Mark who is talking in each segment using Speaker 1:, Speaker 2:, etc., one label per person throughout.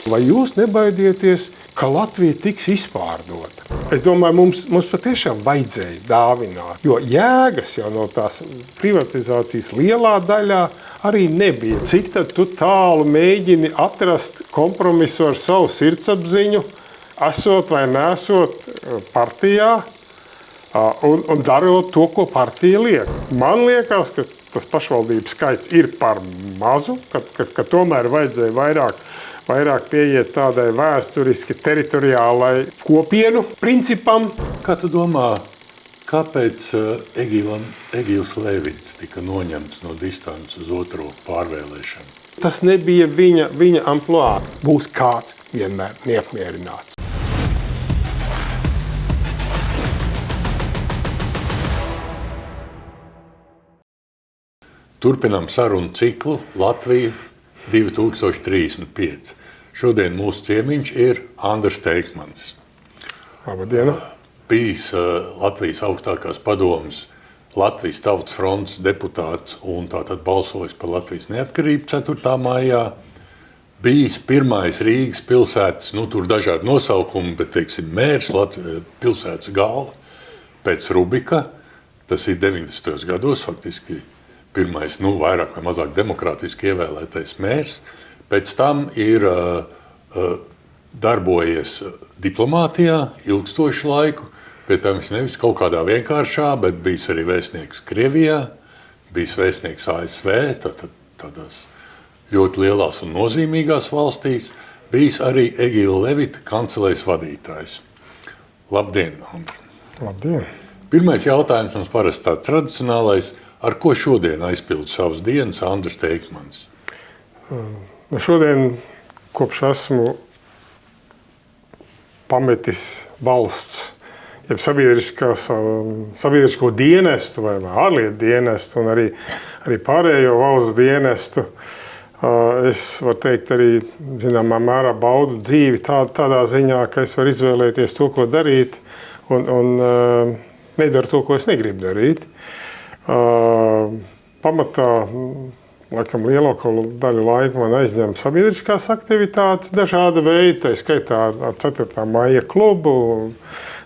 Speaker 1: Vai jūs nebaidieties, ka Latvija tiks izpārdota? Es domāju, mums patiešām vajadzēja dāvināt, jo jēgas jau no tās privatizācijas lielā daļā arī nebija. Cik tad tu tālu mēģini atrast kompromisu ar savu sirdsapziņu, esot vai nesot partijā, un darot to, ko partija liek. Man liekas, ka tas pašvaldības skaits ir par mazu, ka tomēr vajadzēja vairāk pieiet tādai vēsturiski teritoriālai kopienu principam.
Speaker 2: Kā tu domā, kāpēc Egīls Levits tika noņemts no distances uz otro pārvēlēšanu?
Speaker 1: Tas nebija viņa amplua. Būs kāds vienmēr neapmierināts.
Speaker 2: Turpinām sarunu ciklu Latvija 2035. Šodien mūsu ciemiņš ir Andris Teikmans.
Speaker 1: Labdien!
Speaker 2: Bijis Latvijas augstākās padomes Latvijas Tautas frontes deputāts un tātad balsojis par Latvijas neatkarību 4. maijā. Bijis pirmais Rīgas pilsētas, tur dažādi nosaukumi, bet, teiksim, mērs pilsētas galva pēc Rubika. Tas ir 90. gados, faktiski pirmais, vairāk vai mazāk demokrātiski ievēlētais mērs. Pēc tam ir darbojies diplomātijā ilgstošu laiku, pēc tam viņš nevis kaut kādā vienkāršā, bet bijis arī vēstnieks Krievijā, bijis vēstnieks ASV, tādās ļoti lielās un nozīmīgās valstīs, bijis arī Egīla Levita kancelējas vadītājs. Labdien, Andri!
Speaker 1: Labdien!
Speaker 2: Pirmais jautājums mums parasti tāds tradicionālais. Ar ko šodien aizpildu savas dienas Andris Teikmans?
Speaker 1: Šodien, kopš esmu pametis valsts, jeb sabiedrisko dienestu vai ārlietu dienestu un arī pārējo valsts dienestu, es varu teikt arī, zināmā mērā, baudu dzīvi tādā ziņā, ka es varu izvēlēties to, ko darīt, un nedaru to, ko es negribu darīt. Pamatā, laikam, lielāko daļu laika man aizņem sabiedriskās aktivitātes dažāda veida, tā skaitā ar 4. maija klubu,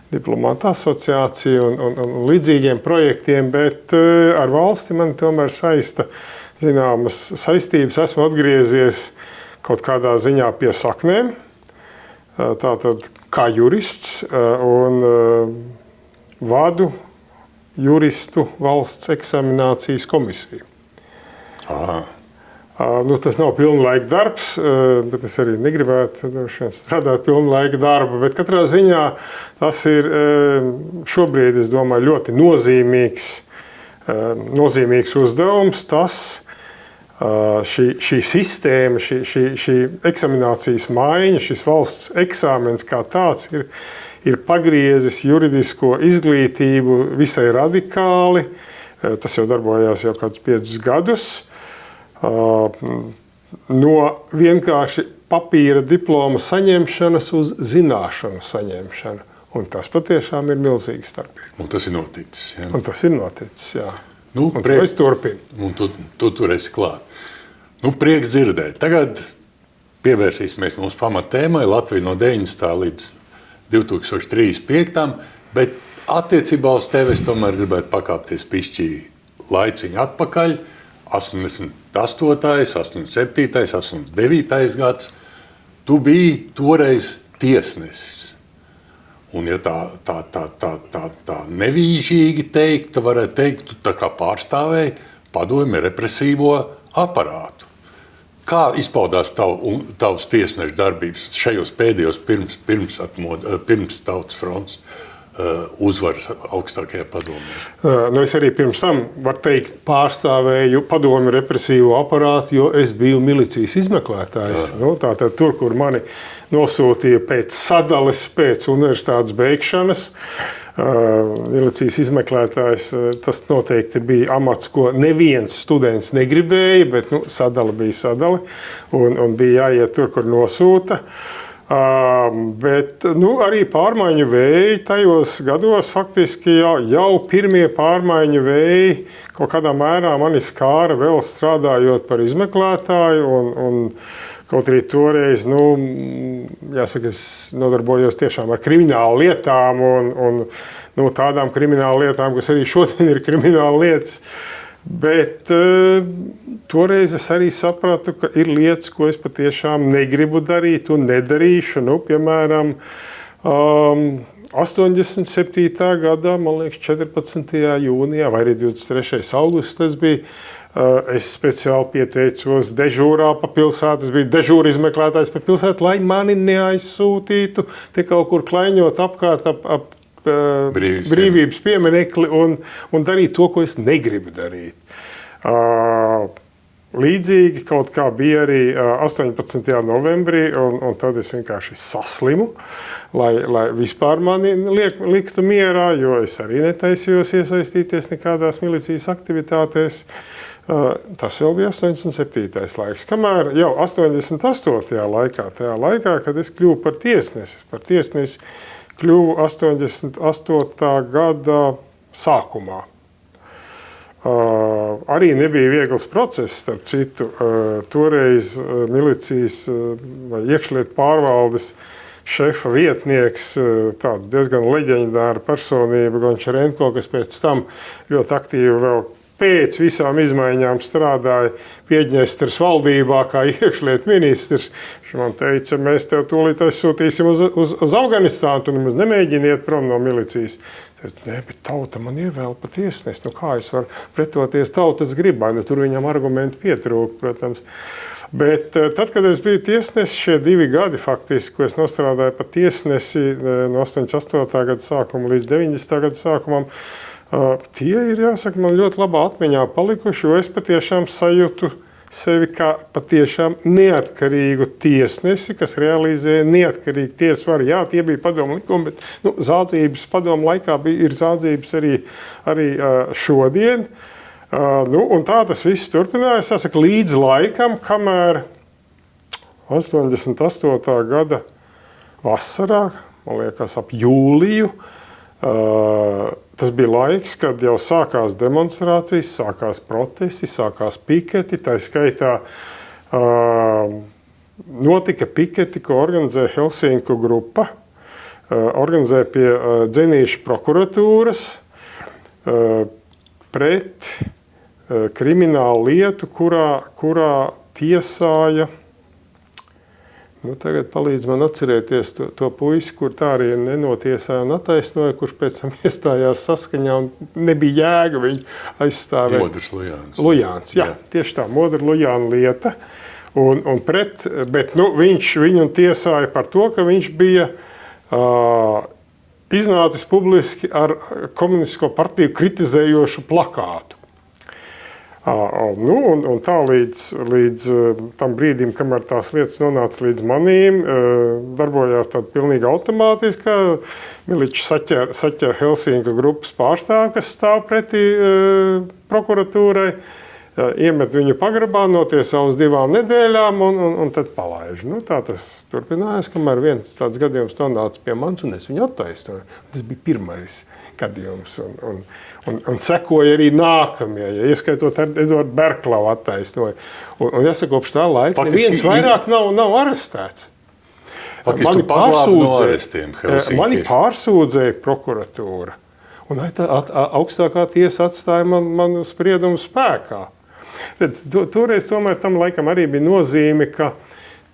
Speaker 1: diplomāta asociāciju un līdzīgiem projektiem, bet ar valsti man tomēr saista zināmas saistības. Esmu atgriezies kaut kādā ziņā pie saknēm, tātad kā jurists un vadu juristu valsts eksaminācijas komisiju. Tas nav pilnlaika darbs, bet es arī negribētu strādāt pilnlaika darbu, bet katrā ziņā tas ir šobrīd, es domāju, ļoti nozīmīgs uzdevums. Šī sistēma, šī eksaminācijas maiņa, šis valsts eksāmens kā tāds ir pagriezis juridisko izglītību visai radikāli. Tas jau darbojās jau kādus 5 gadus. No vienkārši papīra diploma saņemšanas uz zināšanu saņemšanu. Un tas patiešām ir milzīgi starpība.
Speaker 2: Un tas ir noticis, jā?
Speaker 1: Un tas ir noticis, jā.
Speaker 2: Es turpinu. Un tu tur esi klāt. Prieks dzirdēt. Tagad pievērsīsimies mūsu pamattēmai Latvija no 90. līdz 2035. Bet attiecībā uz tevi es tomēr gribētu pakāpties pišķī laiciņu atpakaļ. 88., 87., 89. gads. Tu biji toreiz tiesnesis. Un ja tā nevīžīgi teikt, varētu teikt, tu tā kā pārstāvēji padomju represīvo aparātu. Kā izpaudās tavs tiesneša darbības šajos pēdējos pirms Tautas frontes uzvaras augstākajā padomē?
Speaker 1: Es arī pirms tam, var teikt, pārstāvēju padomju represīvo aparātu, jo es biju milicijas izmeklētājs. Tātad tur, kur mani nosūtīja pēc sadales, pēc universitātes beigšanas, milicijas izmeklētājs, tas noteikti bija amats, ko neviens students negribēja, bet sadale bija sadale un bija jāiet tur, kur nosūta. Bet arī pārmaiņu vēji tajos gados faktiski jau pirmie pārmaiņu vēji kaut kādā mērā mani skāra vēl strādājot par izmeklētāju. Un kaut arī toreiz, jāsaka, es nodarbojos tiešām ar kriminālu lietām un tādām kriminālu lietām, kas arī šodien ir krimināla lietas. Bet toreiz es arī sapratu, ka ir lietas, ko es patiešām negribu darīt un nedarīšu. Piemēram, 87. gadā, man liekas, 14. jūnijā vai arī 23. augusts tas bija. Es speciāli pieteicos dežūrā pa pilsētu. Es biju dežūra izmeklētājs pa pilsētu, lai mani neaizsūtītu te kaut kur klaiņot apkārt ap brīvības pieminekli un darīt to, ko es negribu darīt. Līdzīgi kaut kā bija arī 18. novembrī, un tad es vienkārši saslimu, lai vispār mani liktu mierā, jo es arī netaisījos iesaistīties nekādās milicijas aktivitātēs. Tas vēl bija 87. laiks. Kamēr jau 88. laikā, tajā laikā, kad es kļuvu par tiesnesi kļuvu 88. gada sākumā. Arī nebija viegls process, starp citu. Toreiz milicijas vai iekšlietu pārvaldes šefa vietnieks, tāds diezgan leģendāra personība, Gončarenko, kas pēc tam ļoti aktīvi vēl pēc visām izmaiņām strādāja Piedņestras valdībā kā iekšlietu ministrs. Viņš man teica, mēs tev tūlīt aizsūtīsim uz Afganistānu, tu nemaz nemēģiniet prom no milicijas. Nē, bet tauta man ievēl pa tiesnesi. Kā es varu pretoties tautas gribai? Tur viņam argumenti pietrūka, protams. Bet tad, kad es biju tiesnesis, šie 2 gadi faktiski, ko es nostrādāju pa tiesnesi no 88. gada sākuma līdz 90. gada sākumam, tie ir, jāsaka, man ļoti labā atmiņā palikuši, jo es patiešām sajūtu sevi kā patiešām neatkarīgu tiesnesi, kas realizē neatkarīgu tiesvaru. Jā, tie bija padomu likumi, bet zādzības padomu laikā ir zādzības arī šodien. Un tā tas viss turpinājās, jāsaka, līdz laikam, kamēr 88. gada vasarā, man liekas, ap jūliju, tas bija laiks, kad jau sākās demonstrācijas, sākās protesti, sākās piketi. Tā skaitā notika piketi, ko organizēja Helsinku grupa, organizēja pie Dzenīša prokuratūras pret kriminālu lietu, kurā tiesāja. Tagad palīdz man atcerēties to puisi, kur tā arī nenotiesāja un attaisnoja, kurš pēc tam iestājās saskaņā un nebija jēga viņu aizstāvēt.
Speaker 2: Modrs Lujāns.
Speaker 1: Lujāns, jā, tieši tā, Modra Lujāna lieta. Bet viņš viņu tiesāja par to, ka viņš bija iznācis publiski ar komunistisko partiju kritizējošu plakātu. Un tā līdz tam brīdim, kamēr tās lietas nonāca līdz manīm, darbojās tāda pilnīgi automātiskā. Miličs saķer Helsinku grupas pārstāvi, kas stāv pretī prokuratūrai, iemet viņu pagrabā, notiesā uz 2 nedēļām un tad palaiž. Tā tas turpinājās, kamēr viens tāds gadījums nonāca pie manis un es viņu attaisnoju. Tas bija pirmais gadījums un sekoja arī nākamie, ieskaitot Eduardu Berklavu attaisnoju. Un jāsaka, kopš tā laika neviens vairāk nav arestēts. Mani pārsūdzēja prokuratūra. Un augstākā tiesa atstāja manu spriedumu spēkā. Toreiz tomēr tam laikam arī bija nozīme, ka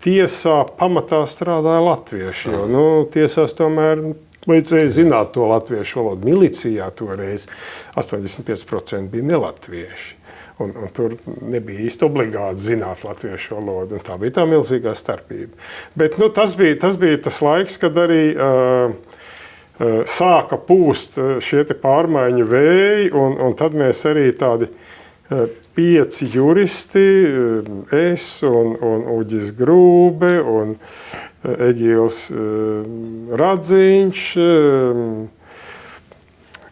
Speaker 1: tiesā pamatā strādāja latvieši. Jo tiesās tomēr vajadzēja zināt to latviešu valodu. Milicijā toreiz 85% bija nelatvieši. Un tur nebija īsti obligāti zināt latviešu valodu. Tā bija tā milzīgā starpība. Bet tas bija tas laiks, kad arī sāka pūst šie pārmaiņu vēji, un tad mēs arī tādi 5 juristi, es un Uģis Grūbe un Egīls Radziņš,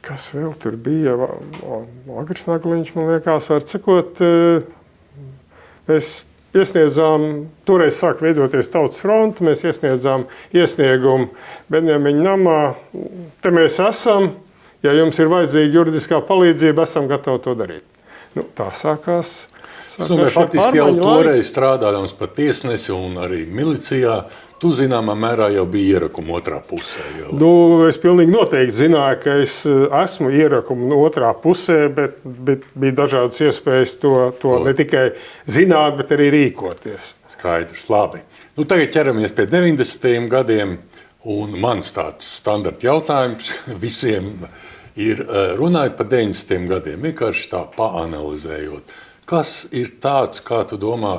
Speaker 1: kas vēl tur bija, Agris Nagliņš, man liekas, var cikot, mēs iesniedzām, toreiz sāk veidoties Tautas fronte, mēs iesniedzām iesniegumu Benjamiņa namā. Te mēs esam, ja jums ir vajadzīga juridiskā palīdzība, esam gatavi to darīt. Nu, tā sākās
Speaker 2: faktiski jau toreiz strādājams par tiesnesi un arī milicijā. Tu zināmā mērā jau bija ierakuma otrā pusē. Jau.
Speaker 1: Nu, es pilnīgi noteikti zināju, ka es esmu ierakuma otrā pusē, bet bija dažādas iespējas to ne tikai zināt, bet arī rīkoties.
Speaker 2: Skaidrs, labi. Nu, tagad ķeramies pie 90. gadiem, un mans tāds standarta jautājums visiem ir runājot par 90. gadiem, vienkārši tā paanalizējot. Kas ir tāds, kā tu domā,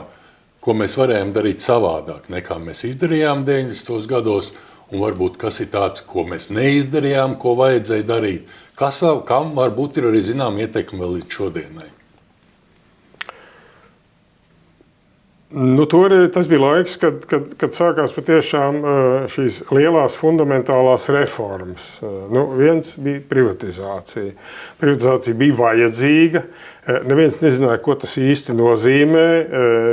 Speaker 2: ko mēs varējām darīt savādāk, nekā mēs izdarījām 90. gados, un varbūt kas ir tāds, ko mēs neizdarījām, ko vajadzēja darīt. Kas vēl, kam varbūt ir arī zinām ieteikumi vēl līdz šodienai?
Speaker 1: Nu, tas bija laiks, kad sākās patiešām šīs lielās fundamentālās reformas. Nu, viens bija privatizācija. Privatizācija bija vajadzīga. Neviens nezināja, ko tas īsti nozīmē.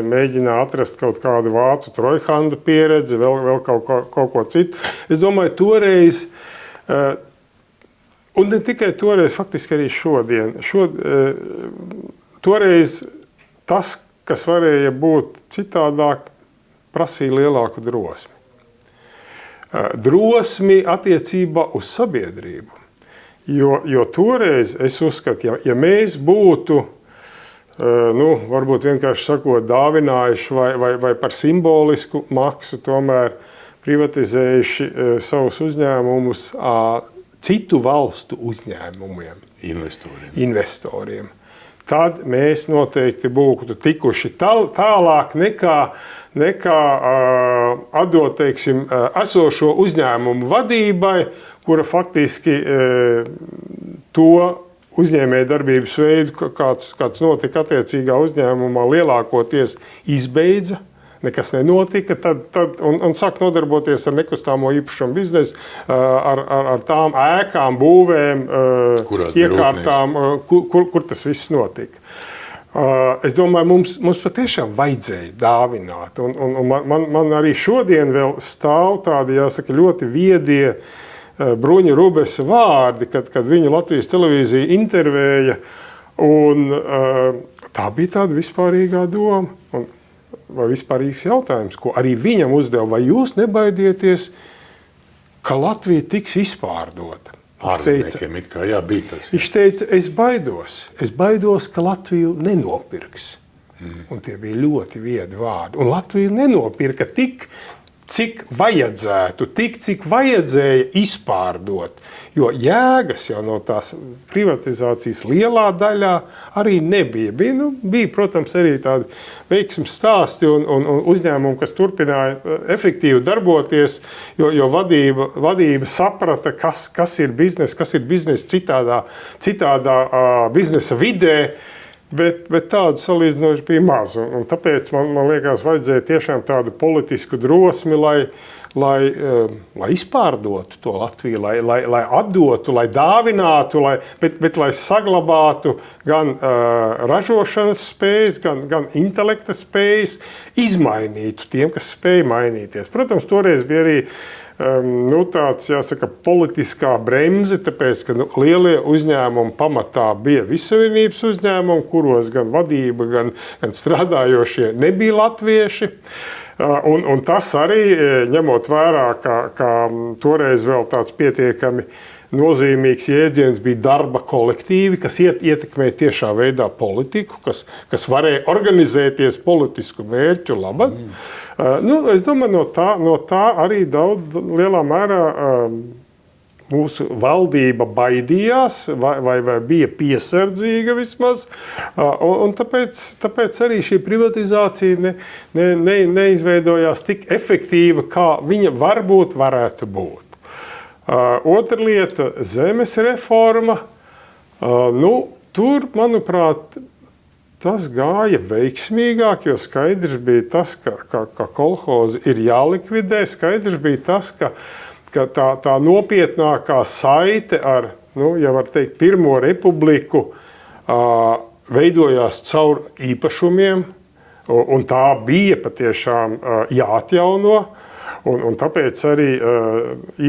Speaker 1: Mēģināja atrast kaut kādu vācu trojhanda pieredzi, vēl kaut ko citu. Es domāju, toreiz, un ne tikai toreiz, faktiski arī šodien. Toreiz tas, kas varēja būt citādāk, prasīja lielāku drosmi. Drosmi attiecībā uz sabiedrību. Jo toreiz es uzskatu, ja mēs būtu, varbūt vienkārši sakot, dāvinājuši vai par simbolisku maksu tomēr privatizējuši savus uzņēmumus citu valstu uzņēmumiem, investoriem. Tad mēs noteikti būtu tikuši tālāk nekā atdot, teiksim, esošo uzņēmumu vadībai, kura faktiski to uzņēmēja darbības veidu, kāds notika attiecīgā uzņēmumā, lielākoties izbeidza. Nekas nenotika, un sāk nodarboties ar nekustamo īpašumu biznesu, ar tām ēkām, būvēm, iekārtām, kur tas viss notika. Es domāju, mums patiešām vajadzēja dāvināt, un man arī šodien vēl stāv tādi, jāsaka, ļoti viedie Bruņa Rubesa vārdi, kad viņu Latvijas televīzija intervēja, un tā bija tāda vispārīgā doma. Vai vispārīgs jautājums, ko arī viņam uzdeva, vai jūs nebaidieties, ka Latvija tiks izpārdota?
Speaker 2: Ārzemniekiem it kā, jā, bija tas.
Speaker 1: Viņš teica, es baidos, ka Latviju nenopirks. Un tie bija ļoti viedi vārdi. Un Latviju nenopirka tik, cik vajadzētu, cik vajadzēja izpārdot. Jo jēgas jau no tās privatizācijas lielā daļā arī nebija. Bija, protams, arī tādi veiksmes stāsti un uzņēmumi, kas turpināja efektīvi darboties, jo vadība saprata, kas ir biznesa citādā biznesa vidē. Bet tādu salīdzinoši bija maz. Un tāpēc man liekas, vajadzēja tiešām tādu politisku drosmi, lai izpārdotu to Latviju, lai atdotu, lai dāvinātu, bet lai saglabātu gan ražošanas spējas, gan intelekta spējas, izmainītu tiem, kas spēja mainīties. Protams, toreiz bija arī tāds, jāsaka, politiskā bremze, tāpēc, ka lielie uzņēmumi pamatā bija vissavienības uzņēmumi, kuros gan vadība, gan strādājošie nebija latvieši. Un tas arī, ņemot vērā, ka toreiz vēl tāds pietiekami nozīmīgs jēdziens bija darba kolektīvi, kas ietekmēja tiešā veidā politiku, kas varēja organizēties politisku mērķu labad. Es domāju, no tā arī daudz lielā mērā mūsu valdība baidījās vai bija piesardzīga vismaz. Un tāpēc arī šī privatizācija neizveidojās tik efektīva, kā viņa varbūt varētu būt. Otra lieta – zemes reforma. Tur, manuprāt, tas gāja veiksmīgāk, jo skaidrs bija tas, ka kolhozi ir jālikvidē. Skaidrs bija tas, ka tā nopietnākā saite ar, ja var teikt, Pirmo republiku veidojās caur īpašumiem, Un tā bija patiešām jāatjauno. Un tāpēc arī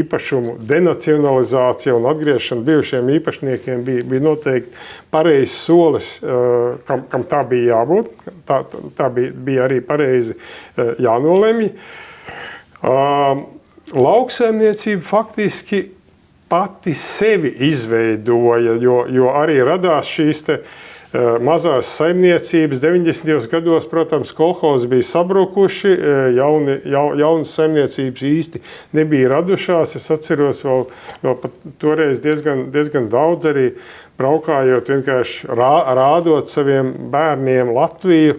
Speaker 1: īpašumu denacionalizācija un atgriešana bijušiem īpašniekiem bija noteikti pareizs solis, kam tā bija jābūt. Tā bija arī pareizi jānolemj. Lauksaimniecība faktiski pati sevi izveidoja, jo arī radās šīs mazās saimniecības. 90. gados, protams, kolhozi bija sabrukuši, jaunas saimniecības īsti nebija radušās. Es atceros vēl pat toreiz diezgan daudz arī braukājot, vienkārši rādot saviem bērniem Latviju.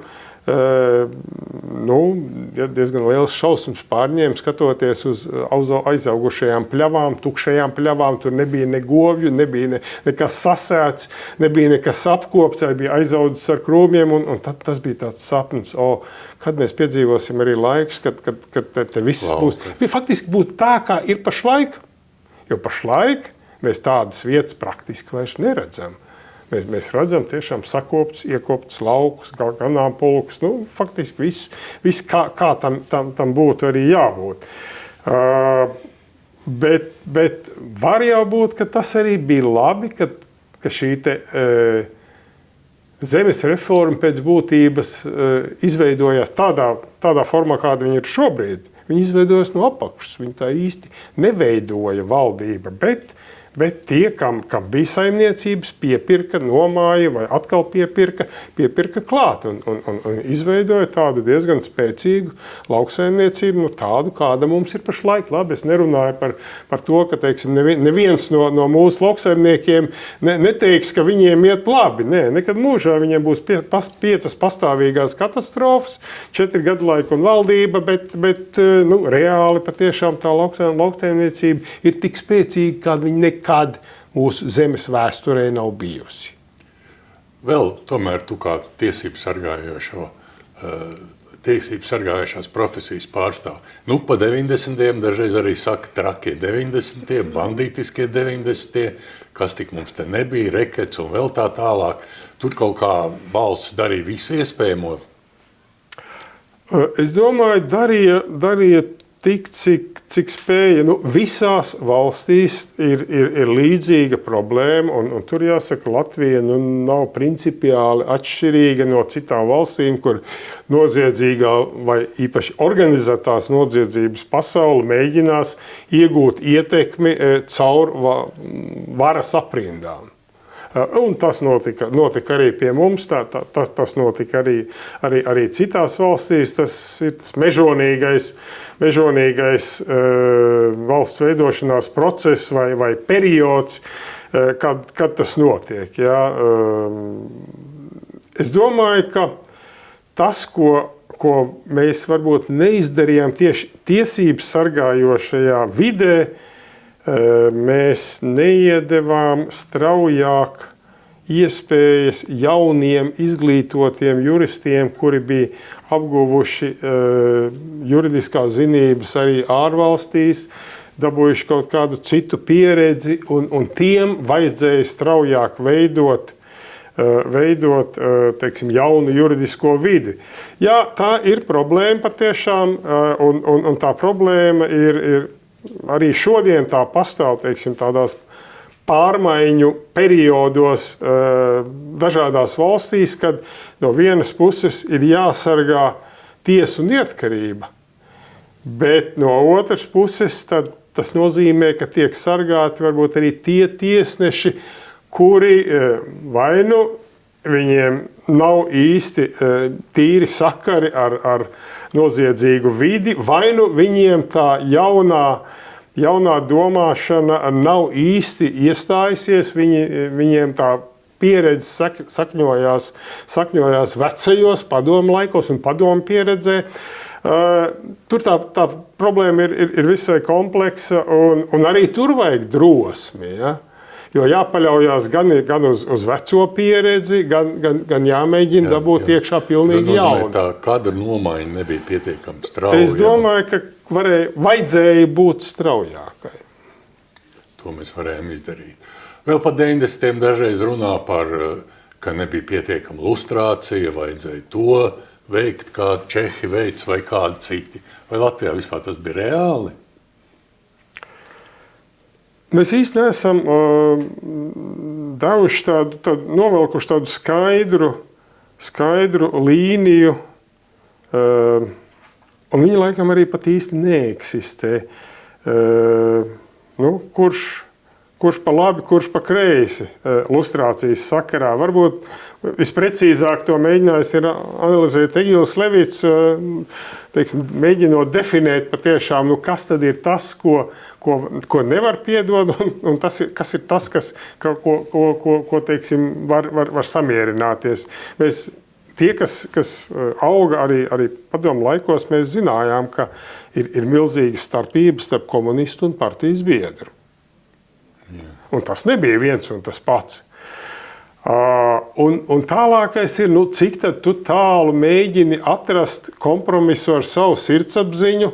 Speaker 1: Diezgan liels šausmas pārņēma, skatoties uz aizaugušajām pļavām, tukšajām pļavām. Tur nebija ne govju, nebija nekas sasēts, nebija nekas apkopts, bija aizaudzis ar krūmiem, un tas bija tāds sapnis, kad mēs piedzīvosim arī laiks, kad te viss būs. Faktiski būtu tā, kā ir pašlaik, jo pašlaik mēs tādas vietas praktiski vairs neredzam. Mēs redzam tiešām sakopts, iekopts laukus, ganāmpulkus. Faktiski viss kā tam būtu arī jābūt. Bet var jau būt, ka tas arī bija labi, ka šī zemes reforma pēc būtības izveidojās tādā formā, kāda viņa ir šobrīd. Viņa izveidojas no apakšas. Viņa tā īsti neveidoja valdība, bet tie, kam bija saimniecības, piepirka, nomāja vai atkal piepirka klāt un izveidoja tādu diezgan spēcīgu lauksaimniecību, tādu, kāda mums ir pašlaik. Labi, es nerunāju par to, ka, teiksim, neviens no mūsu lauksaimniekiem neteiks, ka viņiem iet labi. Nē, nekad mūžā viņiem būs 5 pastāvīgās katastrofas, 4 gadu laika un valdība, bet reāli patiešām tā lauksaimniecība ir tik spēcīga, kāda viņa nekad mūsu zemes vēsturē nav bijusi.
Speaker 2: Vēl tomēr tu kā tiesību sargājošās profesijas pārstāv. Pa 90. dažreiz arī saka trakie 90. bandītiskie 90. Kas tik mums te nebija, rekets un vēl tā tālāk. Tur kaut kā valsts darīja visu iespējamo.
Speaker 1: Es domāju, darīja tik, cik spēja. Visās valstīs ir līdzīga problēma, un tur jāsaka, Latvija nav principiāli atšķirīga no citām valstīm, kur noziedzīgā vai īpaši organizētās noziedzības pasaule mēģinās iegūt ietekmi caur varas aprindām. Un tas notika arī pie mums, tas notika arī citās valstīs. Tas ir tas mežonīgais valsts veidošanās process vai periods, kad tas notiek. Ja. Es domāju, ka tas, ko mēs varbūt neizdarījām tieši tiesības sargājošajā vidē, mēs neiedevām straujāk iespējas jauniem, izglītotiem juristiem, kuri bija apguvuši juridiskās zinības arī ārvalstīs, dabūjuši kaut kādu citu pieredzi, un tiem vajadzēja straujāk veidot teiksim, jaunu juridisko vidi. Jā, tā ir problēma patiešām, un tā problēma ir arī šodien tā pastāv, teiksim, tādās pārmaiņu periodos dažādās valstīs, kad no vienas puses ir jāsargā tiesu neatkarība, bet no otras puses tas nozīmē, ka tiek sargāti varbūt arī tie tiesneši, kuri vai viņiem nav īsti tīri sakari ar noziedzīgu vidi, vai viņiem tā jaunā domāšana nav īsti iestājusies, viņiem tā pieredze sakņojās vecajos padomu laikos un padomu pieredzē. Tur tā problēma ir visai kompleksa, un arī tur vajag drosmi, ja? Jo jāpaļaujās gan uz veco pieredzi, gan jāmēģina dabūt iekšā pilnīgi jaunu.
Speaker 2: Tā kadra nomaiņa nebija pietiekami strauja.
Speaker 1: Es domāju, ka vajadzēja būt straujākai.
Speaker 2: To mēs varējām izdarīt. Vēl pa 90. dažreiz runā par, ka nebija pietiekama lustrācija, vajadzēja to veikt, kā Čehi veic vai kādi citi. Vai Latvijā vispār tas bija reāli?
Speaker 1: Mēs īsti neesam devuši novelkuši tādu skaidru līniju, un viņa laikam arī pat īsti neeksistē. Kurš pa labi, kurš pa kreisi lustrācijas sakarā. Varbūt visprecīzāk to mēģinājis ir analizēt Egils Levits, mēģinot definēt patiešām, kas tad ir tas, ko nevar piedot, un kas ir tas, ko teiksim, var samierināties. Tie, kas auga arī padomu laikos, mēs zinājām, ka ir milzīga starpība starp komunistu un partijas biedru. Un tas nebija viens un tas pats. Un tālākais ir, cik tad tu tālu mēģini atrast kompromisu ar savu sirdsapziņu,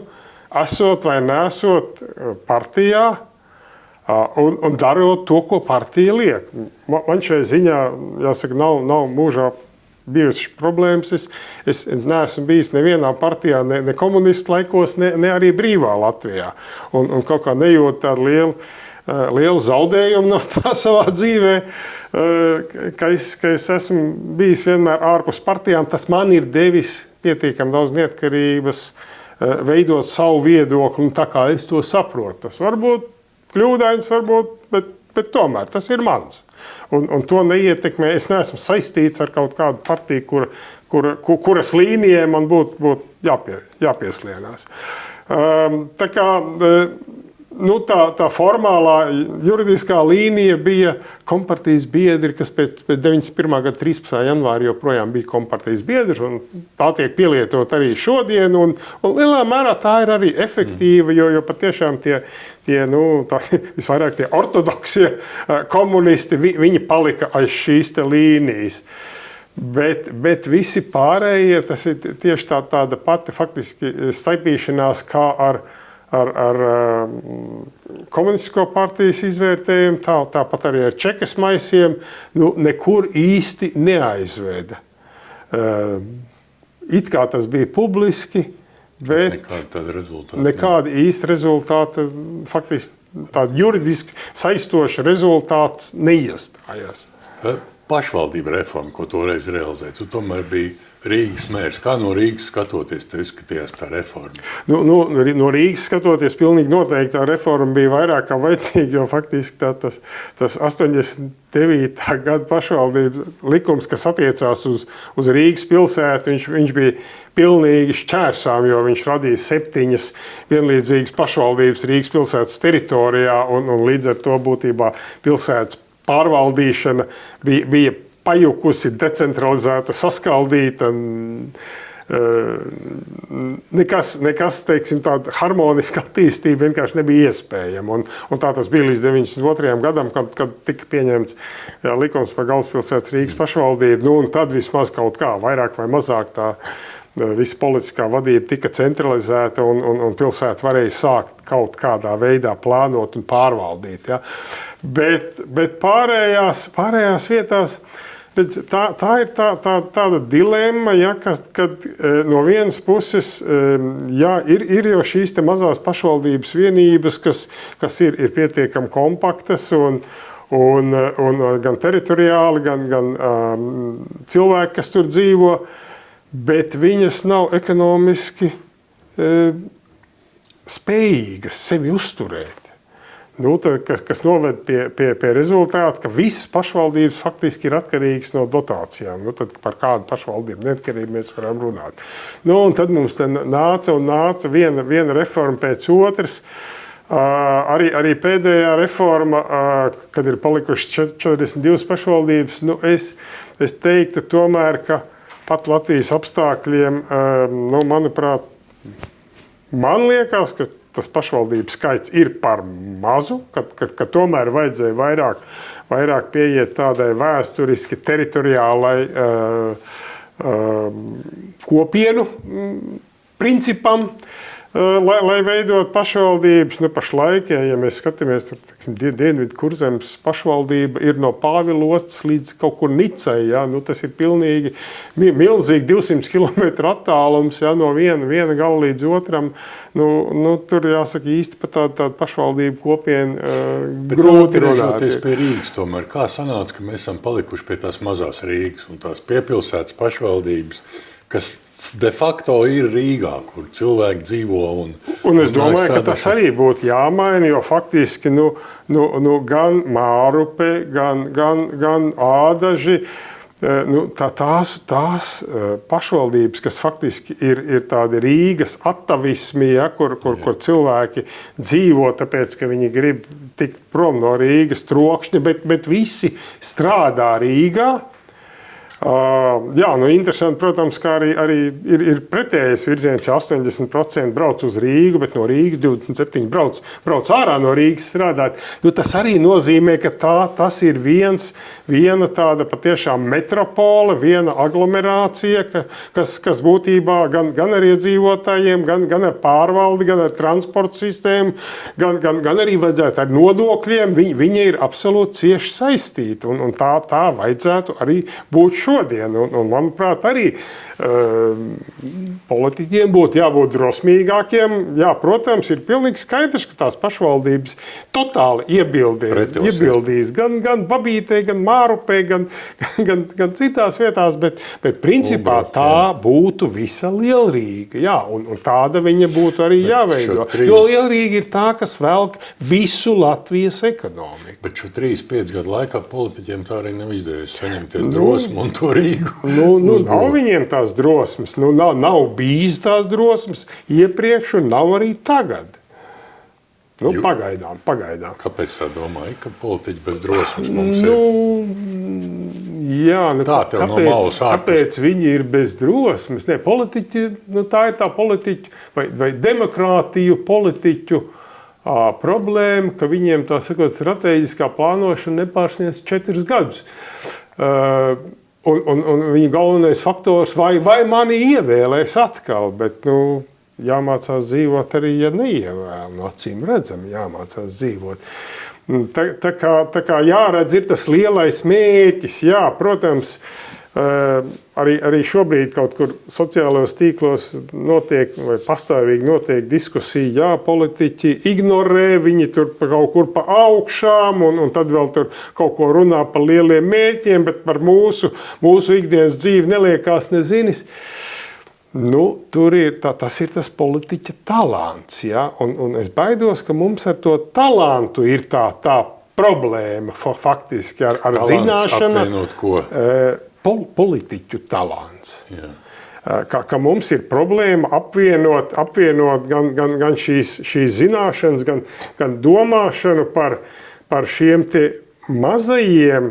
Speaker 1: esot vai nesot partijā, un darot to, ko partija liek. Man šai ziņā, jāsaka, nav mūžā bijušas problēmas. Es neesmu bijis nevienā partijā, ne komunistu laikos, ne arī brīvā Latvijā. Un kaut kā nejūt tādu lielu zaudējumu no tā savā dzīvē, ka es esmu bijis vienmēr ārpus partijām. Tas man ir devis pietiekami daudz neatkarības, veidot savu viedokli, un tā kā es to saprotu. Tas var būt kļūdains, bet tomēr tas ir mans. Un to neietekmē. Es neesmu saistīts ar kaut kādu partiju, kuras līnijai man būtu jāpieslienās. Tā kā tā formālā juridiskā līnija bija kompartijas biedri, kas pēc 91. gada 13. janvāra joprojām bija kompartijas biedri, un tā tiek pielietot arī šodien, un lielā mērā tā ir arī efektīva, jo patiešām tie visvairāk tie ortodoksie komunisti, viņi palika aiz šīs te līnijas. Bet visi pārējie, tas ir tieši tāda pati faktiski staipīšanās kā ar komunistisko partijas izvērtējumu, tāpat arī ar čekas maisiem, nekur īsti neaizveda. It kā tas bija publiski, bet nekāda īsta rezultāta, faktiski tāda juridiski saistoša rezultāts neiestājās.
Speaker 2: Pašvaldība reforma, ko toreiz realizēts, un tomēr bija Rīgas mērs. Kā no Rīgas skatoties, tev izskatījās tā reforma?
Speaker 1: No Rīgas skatoties, pilnīgi noteikti tā reforma bija vairāk kā vajadzīga, jo faktiski tas 89. gada pašvaldības likums, kas attiecās uz Rīgas pilsētu, viņš bija pilnīgi šķērsām, jo viņš radīja 7 vienlīdzīgas pašvaldības Rīgas pilsētas teritorijā, un līdz ar to būtībā pilsētas pārvaldīšana bija pajukusi, decentralizēta, saskaldīta. Nekas, teiksim, tāda harmoniska attīstība vienkārši nebija iespējama. Un tā tas bija līdz 92. gadam, kad tika pieņemts likums par galvaspilsētas Rīgas pašvaldību. Un tad vismaz kaut kā vairāk vai mazāk tā visa politiskā vadība tika centralizēta, un pilsēta varēja sākt kaut kādā veidā plānot un pārvaldīt. Ja? Bet pārējās vietās, tā ir tāda dilemma, ja, kad no vienas puses ir jau šīs te mazās pašvaldības vienības, kas ir pietiekami kompaktas un gan teritoriāli, gan cilvēki, kas tur dzīvo, bet viņas nav ekonomiski spējīgas sevi uzturēt. Kas noved pie rezultāta, ka visas pašvaldības faktiski ir atkarīgas no dotācijām. Tad par kādu pašvaldību neatkarību mēs varam runāt. Un tad mums nāca viena reforma pēc otras. Arī pēdējā reforma, kad ir palikušas 42 pašvaldības, es teiktu tomēr, ka pat Latvijas apstākļiem, manuprāt, man liekas, ka tas pašvaldības skaits ir par mazu, ka tomēr vajadzēja vairāk pieiet tādai vēsturiski teritoriālai kopienu principam. lai veidot pašvaldības, pašlaik, ja mēs skatāmies, tad Dienvidu Kurzemes pašvaldība ir no Pāvila ostas līdz kaut kur Nicai. Ja? Tas ir pilnīgi milzīgi 200 km attālums, ja? No viena gala līdz otram. Tur jāsaka īsti par tādu pašvaldību kopienu grūti runāt.
Speaker 2: Pie Rīgas tomēr, kā sanāca, ka mēs esam palikuši pie tās mazās Rīgas un tās piepilsētas pašvaldības, kas de facto ir Rīgā, kur cilvēki dzīvo.
Speaker 1: Un es domāju, ka tas arī būtu jāmaina, jo faktiski gan Mārupe, gan Ādaži, tās pašvaldības, kas faktiski ir tādi Rīgas atavismi, ja, kur cilvēki dzīvo, tāpēc, ka viņi grib tikt prom no Rīgas trokšņa, bet visi strādā Rīgā. Interesanti, protams, ka arī ir pretējais virziens, ja 80% brauc uz Rīgu, bet no Rīgas 27% brauc ārā no Rīgas strādāt. Tas arī nozīmē, ka tas ir viena tāda patiešām metropole, viena aglomerācija, kas būtībā gan ar iedzīvotājiem, gan ar pārvaldi, gan ar transporta sistēmu, gan arī vajadzētu ar nodokļiem. Viņa ir absolūti cieši saistīta, un tā vajadzētu arī būt šodien. Un manuprāt, arī politiķiem būtu jābūt drosmīgākiem. Jā, protams, ir pilnīgi skaidrs, ka tās pašvaldības totāli iebildīs gan Babītē, gan Mārupē, gan citās vietās, bet principā tā būtu visa Lielrīga. Jā, un tāda viņa būtu arī jāveido. Jo Lielrīga ir tā, kas velk visu Latvijas ekonomiku.
Speaker 2: Bet šo 3-5 gadu laikā politiķiem tā arī nav izdevies saņemties drosmu un to Rīgu.
Speaker 1: Nav viņiem tās drosmes. Nav bijis tās drosmes iepriekš un nav arī tagad. Pagaidām.
Speaker 2: Kāpēc tā domāju, ka politiķi bez drosmes mums ir?
Speaker 1: Jā, kāpēc viņi ir bez drosmes? Ne, politiķi, tā ir tā politiķu vai demokrātiju politiķu problēma, ka viņiem tā sakot strateģiskā plānošana nepārsniedz 4 gadus. Un viņa galvenais faktors, vai mani ievēlēs atkal, bet jāmācās dzīvot arī, ja neievēl. Acīm redzam, jāmācās dzīvot. Tā kā jāredz ir tas lielais mērķis, jā, protams, arī šobrīd kaut kur sociālajos tīklos notiek vai pastāvīgi notiek diskusija, jā, politiķi ignorē, viņi tur kaut kur pa augšām un tad vēl tur kaut ko runā par lieliem mērķiem, bet par mūsu ikdienas dzīvi neliekās nezinis. Tas ir tas politiķa talants, ja? Un es baidos, ka mums ar to talantu ir tā problēma faktiski ar zināšanu.
Speaker 2: Apvienot ko?
Speaker 1: Politiķu talants. Ka mums ir problēma apvienot gan šīs zināšanas, gan domāšanu par šiem te mazajiem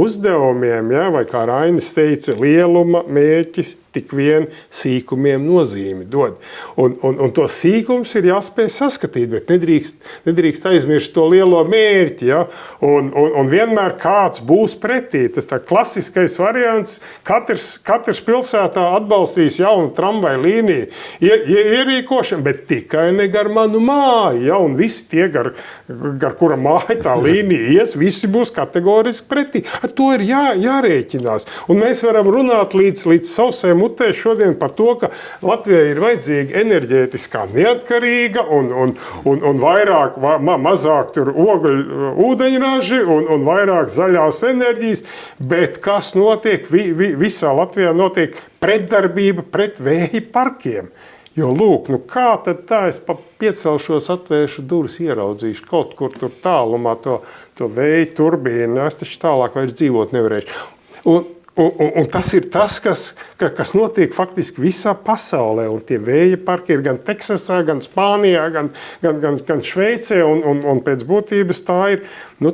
Speaker 1: uzdevumiem, ja, vai kā Rainis teica, lieluma mērķis tik vien sīkumiem nozīmi dod. Un to sīkums ir jāspēj saskatīt, bet nedrīkst aizmirst to lielo mērķi. Ja? Un vienmēr kāds būs pretī. Tas tā klasiskais variants, katrs pilsētā atbalstīs jaunu tramvaju līniju ierīkošanu, bet tikai ne gar manu māju. Ja? Un visi tie, gar kura māja tā līnija ies, visi būs kategoriski pretī. Ar to ir jārēķinās. Un mēs varam runāt līdz sausai mutē šodien par to, ka Latvijai ir vajadzīga enerģētiskā neatkarīga un mazāk tur ūdeņraži un vairāk zaļās enerģijas, bet kas notiek? Visā Latvijā notiek pretdarbība pret vēja parkiem. Jo, lūk, kā tad tā es piecelšos, atvēršu durvis, ieraudzīšu kaut kur tur tālumā to vēja turbīnu, es taču tālāk vairs dzīvot nevarēšu. Un tas ir tas, kas notiek faktiski visā pasaulē. Un tie vēja parki ir gan Teksasā, gan Spānijā, gan Šveicē. Un pēc būtības tā ir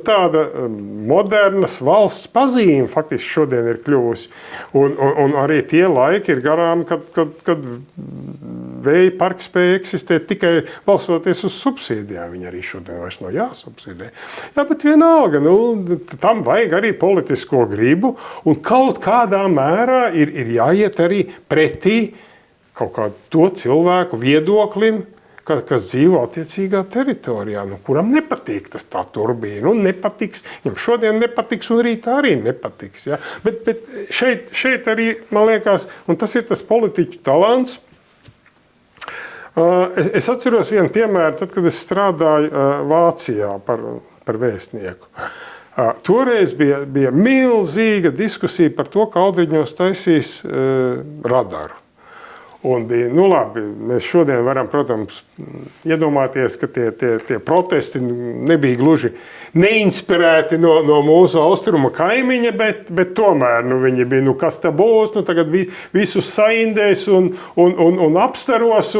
Speaker 1: tāda modernas valsts pazīme faktiski šodien ir kļuvusi. Un arī tie laiki ir garām, kad vēja parki spēja eksistēt tikai balstoties uz subsīdijām. Viņi arī šodien vairs nav jāsubsidē. Jā, bet vienalga, tam vajag arī politisko gribu un kaut kādā mērā ir jāiet arī pretī kaut kādu to cilvēku viedoklim, kas dzīvo attiecīgā teritorijā, kuram nepatīk tas tā turbīna, un nepatiks, viņam šodien nepatiks, un rītā arī nepatiks. Ja? Bet šeit arī, man liekas, un tas ir tas politiķu talants. Es atceros vienu piemēru, tad, kad es strādāju Vācijā par vēstnieku. Toreiz bija milzīga diskusija par to, ka Audriņos taisīs radaru. Un bija, labi, mēs šodien varam, protams, iedomāties, ka tie protesti nebija gluži neinspirēti no mūsu austrumu kaimiņa, bet tomēr viņi bija, kas tā būs, tagad visus saindēs un apstaros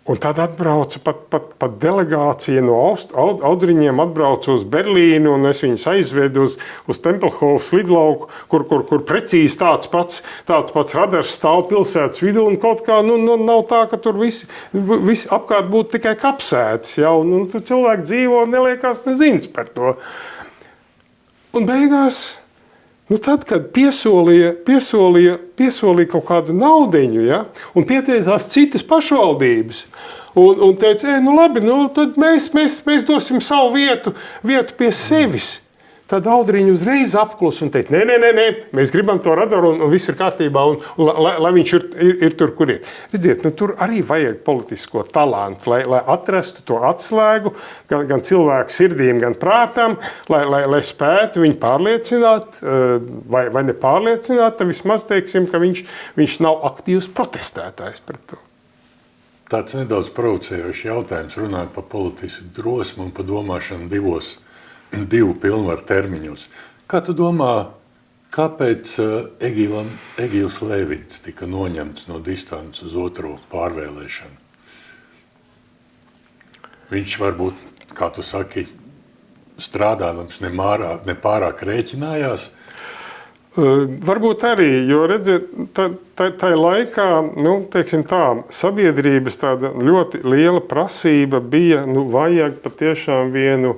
Speaker 1: un tad atbrauca pat delegācija no Audriņiem, atbrauca uz Berlīnu, un es viņus aizvedu uz Tempelhofas lidlauku, kur precīzi tāds pats radars stāv pilsētas vidū, un kaut kā nav tā, ka tur visi apkārt būtu tikai kapsētas, ja, un tur cilvēki dzīvo un neliekās nezins par to. Un beigās, tad, kad piesolīja kaut kādu naudiņu, ja, un pieteicās citas pašvaldības, un teica, labi, tad mēs dosim savu vietu pie sevis. Tad Audriņu uzreiz apklus un teica, nē, mēs gribam to radaru un viss ir kārtībā, un lai viņš ir tur, kur ir. Redziet, tur arī vajag politisko talantu, lai atrastu to atslēgu gan cilvēku sirdīm, gan prātam, lai spētu viņu pārliecināt, vai nepārliecināt, tad vismaz teiksim, ka viņš nav aktīvs protestētājs par to.
Speaker 2: Tāds nedaudz provocējošs jautājums runāt par politisku drosmu un par domāšanu divu pilnvaru termiņos. Kā tu domā, kāpēc Egīls Levits tika noņemts no distances uz otro pārvēlēšanu? Viņš varbūt, kā tu saki, strādādams nepārāk rēķinājās?
Speaker 1: Varbūt arī, jo redziet, tai laikā, teiksim tā, sabiedrības tāda ļoti liela prasība bija, vajag patiešām vienu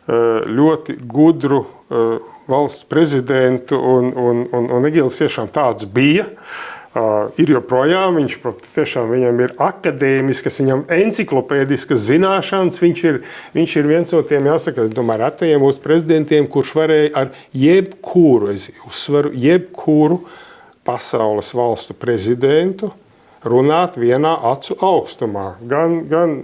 Speaker 1: ļoti gudru valsts prezidentu, un Egīls tiešām tāds bija. Ir joprojām, viņam ir akadēmiskas, viņam enciklopēdiskas zināšanas, viņš ir viens no tiem, jāsaka, es domāju, retajiem mūsu prezidentiem, kurš varēja ar jebkuru pasaules valstu prezidentu runāt vienā acu augstumā. Gan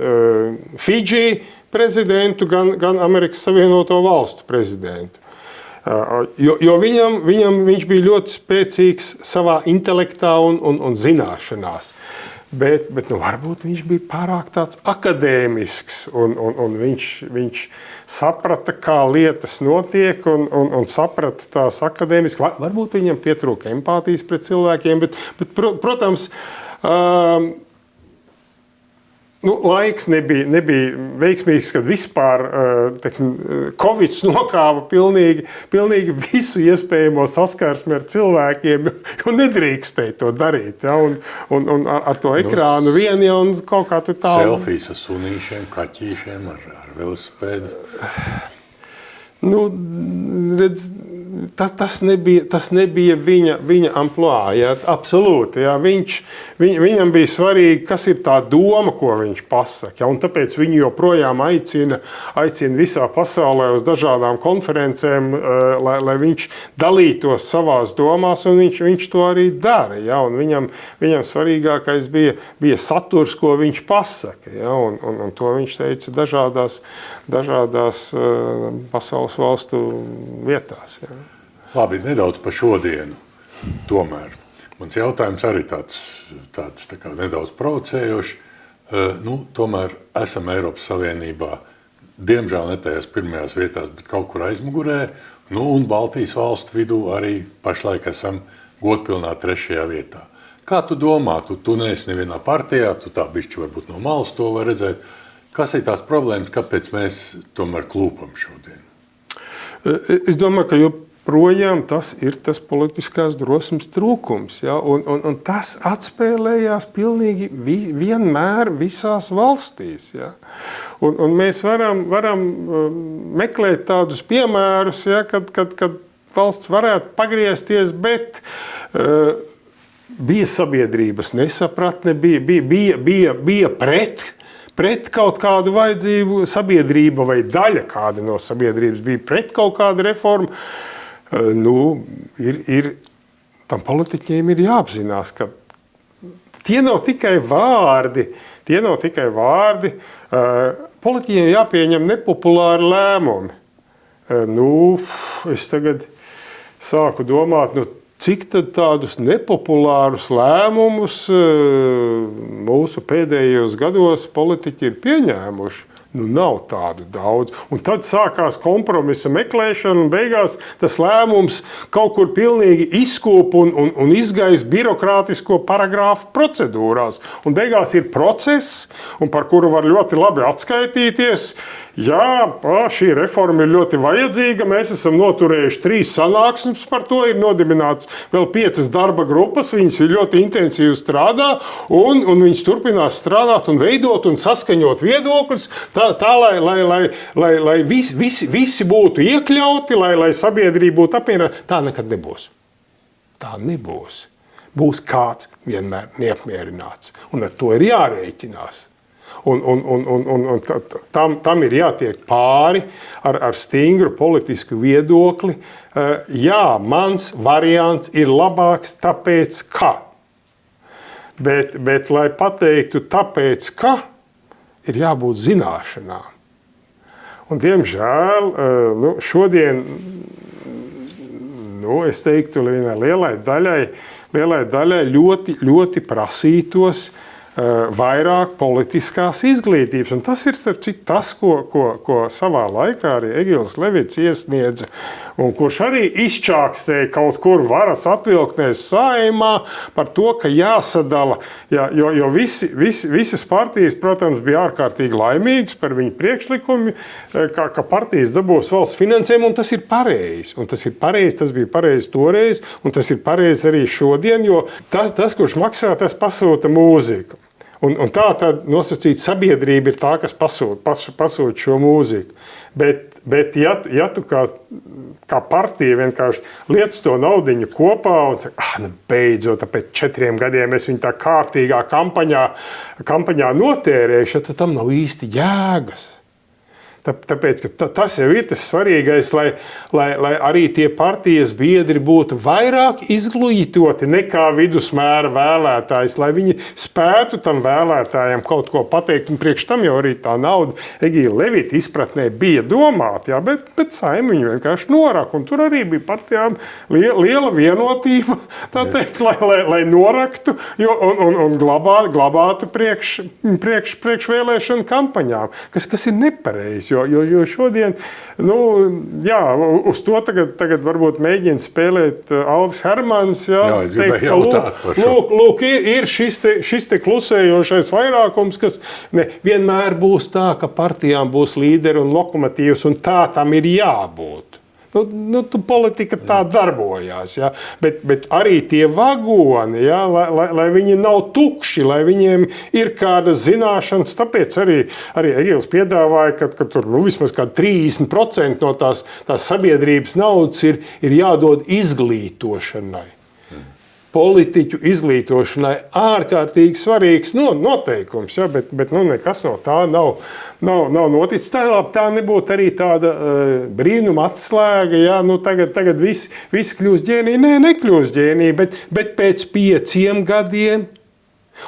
Speaker 1: Fidži prezidentu, gan Amerikas Savienoto Valstu prezidentu. Jo viņš bija ļoti spēcīgs savā intelektā un zināšanās. Bet varbūt viņš bija pārāk tāds akadēmisks, un viņš saprata, kā lietas notiek, un saprata tās akadēmiski. Varbūt viņam pietrūka empātijas pret cilvēkiem, bet protams, laiks nebija veiksmīgs, kad vispār Covids nokāva pilnīgi visu iespējamo saskarsmi ar cilvēkiem, jo nedrīkstēja to darīt. Ja? Un ar to ekrānu vien jau kaut kā tu tā...
Speaker 2: Selfijas ar sunīšiem, kaķīšiem, ar velosipēdu.
Speaker 1: Redz, tas nebija viņa amplua, ja, absolūti. Ja, viņam bija svarīgi, kas ir tā doma, ko viņš pasaka. Ja, un tāpēc viņu joprojām aicina visā pasaulē uz dažādām konferencēm, lai viņš dalītos savās domās, un viņš to arī dara. Ja, un viņam svarīgākais bija saturs, ko viņš pasaka. Ja, un to viņš teica dažādās pasaules valstu vietās. Ja.
Speaker 2: Labi, nedaudz par šodienu. Tomēr mans jautājums arī tāds tā kā nedaudz provocējošs. Tomēr esam Eiropas Savienībā, diemžēl ne tajās pirmajās vietās, bet kaut kur aizmugurē, un Baltijas valstu vidū arī pašlaik esam godpilnā 3. vietā. Kā tu domā, tu neesi nevienā partijā, tu tā bišķi varbūt no malas to var redzēt. Kas ir tās problēmas, kāpēc mēs tomēr klūpam šodien?
Speaker 1: Es domāju, ka joprojām tas ir tas politiskās drosmes trūkums. Ja? Un tas atspēlējās pilnīgi vienmēr visās valstīs. Ja? Un mēs varam meklēt tādus piemērus, ja? kad valsts varētu pagriezties, bet bija sabiedrības nesapratne, bija pret kaut kādu vajadzību, sabiedrība vai daļa kāda no sabiedrības bija pret kaut kādu reformu. Tam politiķiem ir jāapzinās, ka tie nav tikai vārdi. Politiķiem jāpieņem nepopulāri lēmumi. Es tagad sāku domāt, cik tad tādus nepopulārus lēmumus mūsu pēdējos gados politiķi ir pieņēmuši. Nav tādu daudz. Un tad sākās kompromisa meklēšana, un beigās tas lēmums kaut kur pilnīgi izkūp un izgais birokrātisko paragrāfu procedūrās. Un beigās ir process, un par kuru var ļoti labi atskaitīties. Jā, šī reforma ir ļoti vajadzīga. Mēs esam noturējuši 3 sanāksmes par to, ir nodibināts vēl 5 darba grupas. Viņas ir ļoti intensīvi strādā, un viņas turpinās strādāt un veidot un saskaņot viedokļus. Tā lai visi būtu iekļauti, lai sabiedrība būtu apmierināta. Tā nekad nebūs. Tā nebūs. Būs kāds vienmēr neapmierināts. Un ar to ir jārēķinās. Un tam ir jātiek pāri ar stingru politisku viedokli. Jā, mans variants ir labāks, tāpēc ka. Bet lai pateiktu tāpēc ka, ir jābūt zināšanām. Un, diemžēl, šodien, es teiktu, lielai daļai ļoti, ļoti prasītos vairāk politiskās izglītības. Un tas ir tas, ko savā laikā arī Egils Levits iesniedza, un kurš arī izčākstēja kaut kur varas atvilktnēs Saeimā par to, ka jāsadala, jo visas partijas, protams, bija ārkārtīgi laimīgas par viņu priekšlikumi, ka partijas dabūs valsts finansējumu, un tas ir pareizi. Un tas ir pareizi, tas bija pareizi toreiz, un tas ir pareizi arī šodien, jo tas kurš maksā, tas pasūta mūziku. Un tā tad nosacīt sabiedrība ir tā, kas pasūta šo mūziku. Bet ja tu kā partija vienkārši lietas to naudiņu kopā un saka, beidzot, pēc 4 gadiem es viņu tā kārtīgā kampaņā notērēšu, tad tam nav īsti jēgas. Tāpēc, ka tas jau ir tas svarīgais, lai arī tie partijas biedri būtu vairāk izglītoti nekā vidusmēra vēlētājs, lai viņi spētu tam vēlētājiem kaut ko pateikt, un priekš tam jau arī tā nauda Egila Levita izpratnē bija domāta, bet Saeima viņu vienkārši noraka, un tur arī bija partijām liela vienotība, tā teikt, lai noraktu un glabātu priekšvēlēšanu kampaņām, kas ir nepareizi. Jo šodien, uz to tagad varbūt mēģina spēlēt Alvis Hermans. Jā,
Speaker 2: es gribēju jautāt par šo.
Speaker 1: Lūk, ir šis te klusējošais vairākums, kas vienmēr būs tā, ka partijām būs līderi un lokomotīvs, un tā tam ir jābūt. Politika tā darbojās, ja? bet arī tie vagoni, ja? lai viņi nav tukši, lai viņiem ir kāda zināšanas. Tāpēc arī Egils piedāvāja, ka tur vismaz 30% no tās sabiedrības naudas ir jādod izglītošanai. Politiķu izglītošanai ārkārtīgi svarīgs noteikums, ja? bet nekas no tā nav noticis. Tā nebūtu arī tāda brīnuma atslēga, ja? Tagad visi kļūst ģēniji. Nē, nekļūst ģēniji, bet pēc 5 gadiem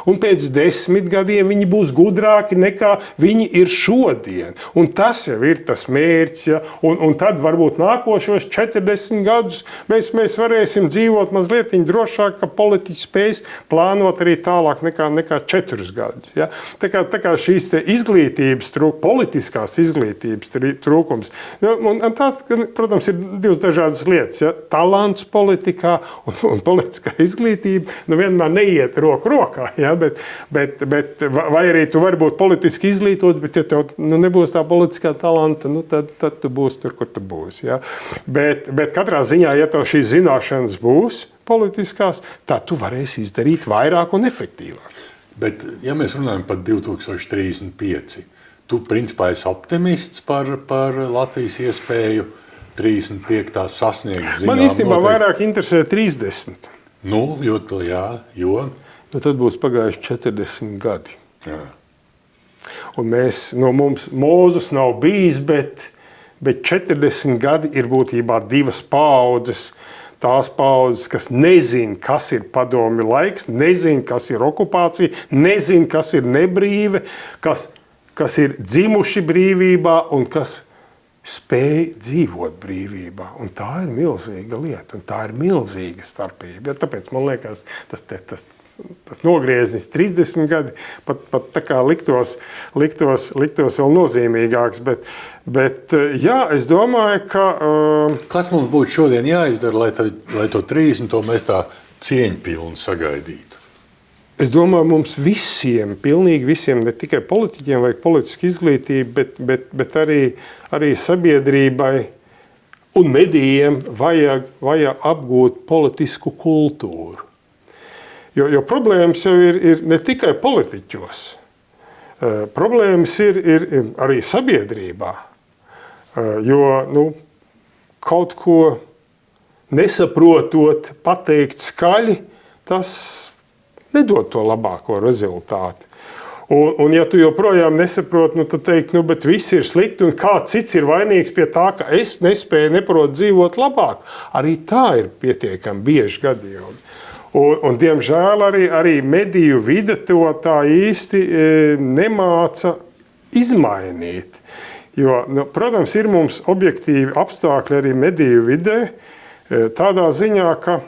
Speaker 1: un pēc 10 gadiem viņi būs gudrāki nekā viņi ir šodien. Un tas jau ir tas mērķis. Ja? Un tad varbūt nākošos 40 gadus mēs varēsim dzīvot mazliet drošāk, ka politiķi spēs plānot arī tālāk nekā 4 gadus. Ja? Tā kā šīs izglītības politiskās izglītības trūkums. Un tās, protams, ir 2 dažādas lietas. Ja? Talants politikā un politiskā izglītība vienmēr neiet roku rokā. Ja, bet vai arī tu vari būt politiski izglītots, bet ja tev nebūs tā politiskā talanta, tad tu būsi tur, kur tu būsi. Ja? Bet katrā ziņā, ja tev šīs zināšanas būs politiskās, tad tu varēsi izdarīt vairāk un efektīvāk.
Speaker 2: Bet, ja mēs runājam par 2035, tu principā esi optimists par Latvijas iespēju 35. sasniegt zinām.
Speaker 1: Man īstenībā vairāk interesē 30.
Speaker 2: Jo?
Speaker 1: Tad būs pagājuši 40 gadi.
Speaker 2: Jā.
Speaker 1: Un mums Mūzus nav bijis, bet 40 gadi ir būtībā 2 paaudzes. Tās paaudzes, kas nezina, kas ir padomju laiks, nezina, kas ir okupācija, nezina, kas ir nebrīve, kas ir dzimuši brīvībā un kas spēj dzīvot brīvībā. Un tā ir milzīga lieta, un tā ir milzīga starpība. Ja, tāpēc man liekas, tas nogrieznis 30 gadi pat tā kā liktos vēl nozīmīgāks. Bet jā, es domāju, ka...
Speaker 2: Kas mums būtu šodien jāizdara, lai to 30. mēs tā cieņpilni sagaidītu?
Speaker 1: Es domāju, mums visiem, pilnīgi visiem, ne tikai politiķiem vajag politisku izglītību, bet arī sabiedrībai un medijiem vajag apgūt politisku kultūru. Jo problēmas jau ir ne tikai politiķos. Problēmas ir arī sabiedrībā. Jo kaut ko nesaprotot, pateikt skaļi, tas nedod to labāko rezultātu. Un ja tu joprojām nesaproti, tad teikt, bet viss ir slikti un kāds cits ir vainīgs pie tā, ka es neprotu dzīvot labāk. Arī tā ir pietiekami bieži gadījumi. Un diemžēl arī mediju vide to tā īsti nemāca izmainīt. Jo, protams, ir mums objektīvi apstākļi arī mediju vidē, tādā ziņā, ka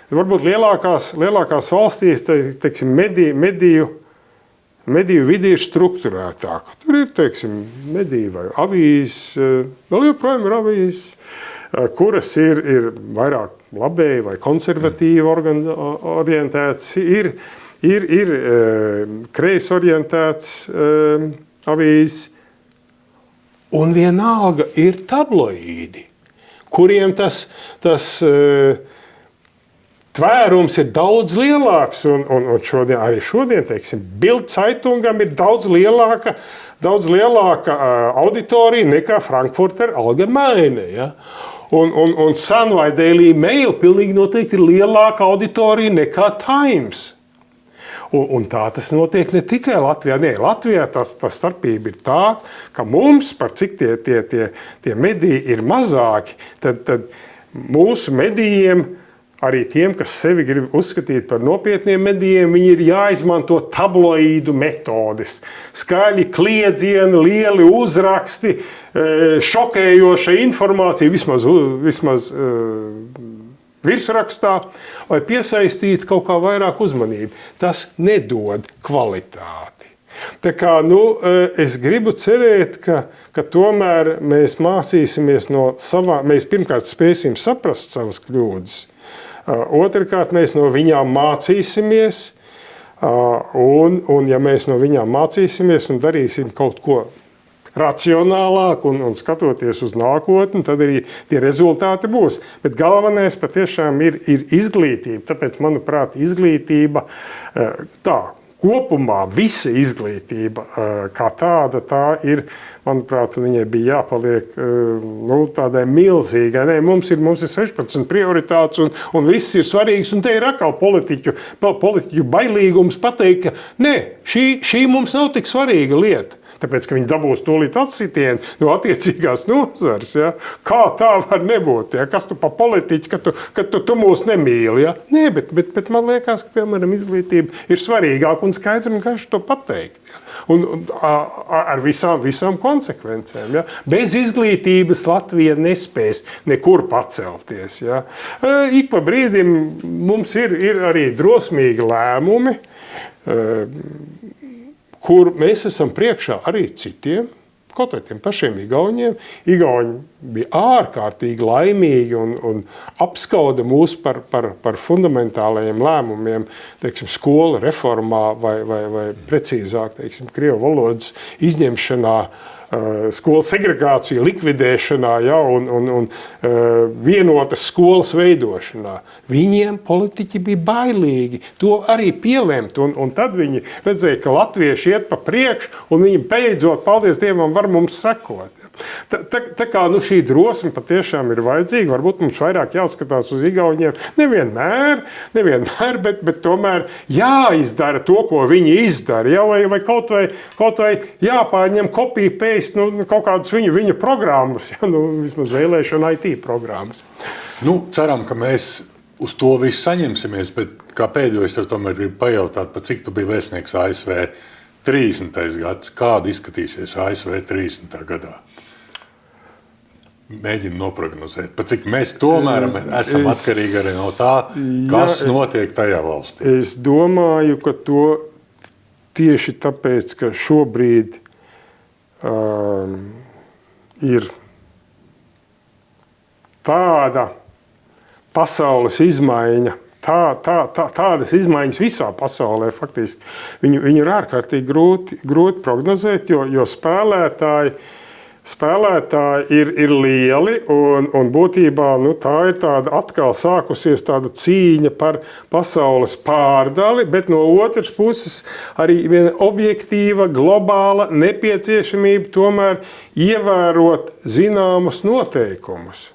Speaker 1: varbūt lielākās valstīs, teiksim, mediju vide ir strukturētāka. Tur ir, teiksim, mediju vai avīzes, vēl joprojām ir avīzes, kuras ir vairāk labēji vai konservatīvi orientēts, ir kreisi orientēts avīzes, un vienalga ir tabloīdi, kuriem tas tvērums ir daudz lielāks, un šodien, teiksim, Bild Zeitungam ir daudz lielāka auditorija nekā Frankfurter Allgemeine. Ja? Un Sun vai Daily Mail pilnīgi noteikti ir lielāka auditorija nekā Times. Un tā tas notiek ne tikai Latvijā. Nē, Latvijā tas starpība ir tā, ka mums, par cik tie mediji ir mazāki, tad mūsu medijiem, arī tiem, kas sevi grib uzskatīt par nopietniem medijiem, viņi ir jāizmanto tabloīdu metodes. Skaļi kliedzieni, lieli uzraksti, šokējoša informācija, vismaz virsrakstā, lai piesaistītu kaut kā vairāk uzmanību. Tas nedod kvalitāti. Tā kā, es gribu cerēt, ka tomēr mēs mācīsimies mēs pirmkārt spēsim saprast savas kļūdas. Otrkārt, mēs no viņām mācīsimies, un ja mēs no viņām mācīsimies un darīsim kaut ko racionālāk un skatoties uz nākotni, tad arī tie rezultāti būs. Bet galvenais patiešām ir izglītība. Tāpēc, manuprāt, izglītība kopumā visa izglītība kā tāda, tā ir, manuprāt, viņai bija jāpaliek tādai milzīgai. Nē, mums ir 16 prioritātes un viss ir svarīgs, un te ir atkal politiķu bailīgums pateikt, ka nē, šī mums nav tik svarīga lieta. Tāpēc, ka viņi dabūs tūlīt atsitienu no attiecīgās nozars. Ja? Kā tā var nebūt? Ja? Kas tu pa politiķi, ka tu mūs nemīli? Ja? Nē, bet man liekas, ka, piemēram, izglītība ir svarīgāka un skaidri un gaiši to pateikt. Ja? Un ar visām konsekvencēm. Ja? Bez izglītības Latvija nespēs nekur pacelties. Ja? Ik pa brīdim mums ir arī drosmīgi lēmumi, kur mēs esam priekšā arī citiem, kaut vai tiem pašiem igauņiem. Igauņi bija ārkārtīgi laimīgi un apskauda mūs par fundamentālajiem lēmumiem, teiksim, skolu reformā vai precīzāk, teiksim, krievu valodas izņemšanā, skolu segregāciju likvidēšanā, ja, un vienotas skolas veidošanā. Viņiem politiķi bija bailīgi to arī pielemt, un tad viņi redzēja, ka latvieši iet pa priekšu, un viņi beidzot, paldies Dievam, var mums sekot. Ja. Tā kā šī drosme patiešām ir vajadzīga, varbūt mums vairāk jāskatās uz Igauniem. Nevienmēr, bet tomēr jāizdara to, ko viņi izdara. Ja? Vai kaut vai jāpārņem copy paste kaut kādas viņu programmas, ja? Vismaz vēlēšana IT programmas.
Speaker 2: Ceram, ka mēs uz to visu saņemsimies, bet kā pēdējais es tomēr gribu pajautāt, pa cik tu biji vēstnieks ASV 30. gads, kāda izskatīsies ASV 30. gadā? Mēģinu noprognozēt, pa cik mēs tomēr esam atkarīgi arī no tā, kas notiek tajā valstī.
Speaker 1: Es domāju, ka to tieši tāpēc, ka šobrīd ir tāda pasaules izmaiņa, tādas izmaiņas visā pasaulē faktiski. Viņu ir ārkārtīgi grūti prognozēt, jo spēlētāji ir lieli un būtībā tā ir tāda atkal sākusies tāda cīņa par pasaules pārdali, bet no otras puses arī viena objektīva, globāla nepieciešamība tomēr ievērot zināmus noteikumus.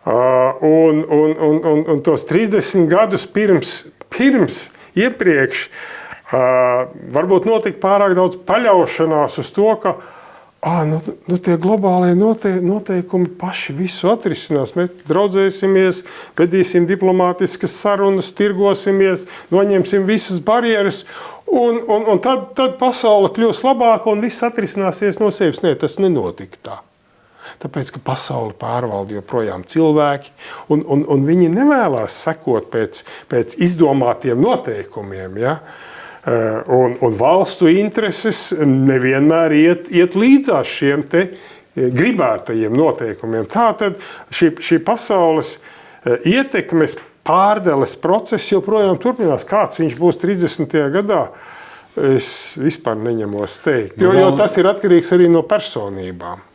Speaker 1: Un tos 30 gadus pirms iepriekš varbūt notika pārāk daudz paļaušanās uz to, ka tie globālie noteikumi paši visu atrisinās. Mēs draudzēsimies, vedīsim diplomātiskas sarunas, tirgosimies, noņemsim visas barjeras, un tad pasaule kļūs labāka un viss atrisināsies no sevis. Nē, tas nenotika tā. Tāpēc, ka pasauli pārvalda joprojām cilvēki, un viņi nevēlās sekot pēc izdomātiem noteikumiem. Ja? Un valstu intereses nevienmēr iet līdzās šiem te gribētajiem noteikumiem. Tātad šī pasaules ietekmes pārdales process joprojām turpinās. Kāds viņš būs 30. gadā, es vispār neņemos teikt. Jo tas ir atkarīgs arī no personībām.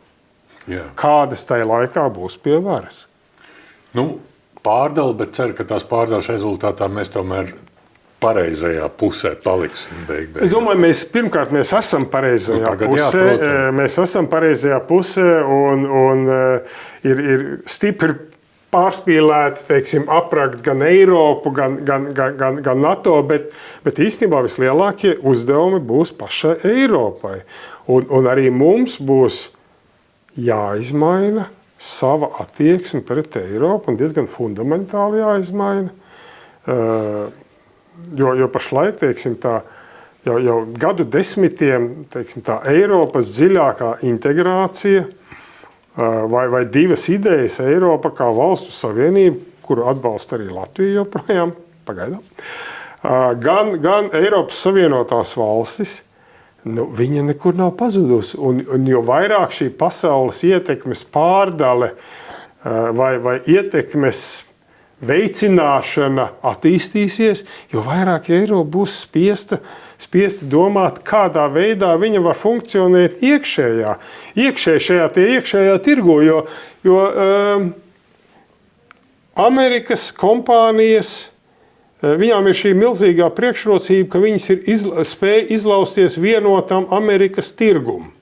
Speaker 2: Jā.
Speaker 1: Kādas tajā laikā būs pie varas.
Speaker 2: Pārdala, bet ceru, ka tās pārdales rezultātā mēs tomēr pareizajā pusē paliksim beig-beigās.
Speaker 1: Es domāju, mēs esam pareizajā pusē. Mēs esam pareizajā pusē un ir stipri pārspīlēti, teiksim, aprakt gan Eiropu, gan NATO, bet īstenībā vislielākie uzdevumi būs pašai Eiropai. Un arī mums būs jāizmaina sava attieksme pret Eiropu un diezgan fundamentāli jāizmaina. Jo pašlaik, teiksim, jau gadu desmitiem, teiksim, tā Eiropas dziļākā integrācija vai divas idejas Eiropa kā valstu savienība, kuru atbalsta arī Latvija joprojām, pagaidām, gan Eiropas Savienotās valstis, viņa nekur nav pazudusi. Un jo vairāk šī pasaules ietekmes pārdale vai ietekmes veicināšana attīstīsies, jo vairāk Eiropa būs spiesta domāt, kādā veidā viņa var funkcionēt iekšējā tirgu, jo Amerikas kompānijas, viņām ir šī milzīgā priekšrocība, ka viņas spēj izlausties vienotam Amerikas tirgum,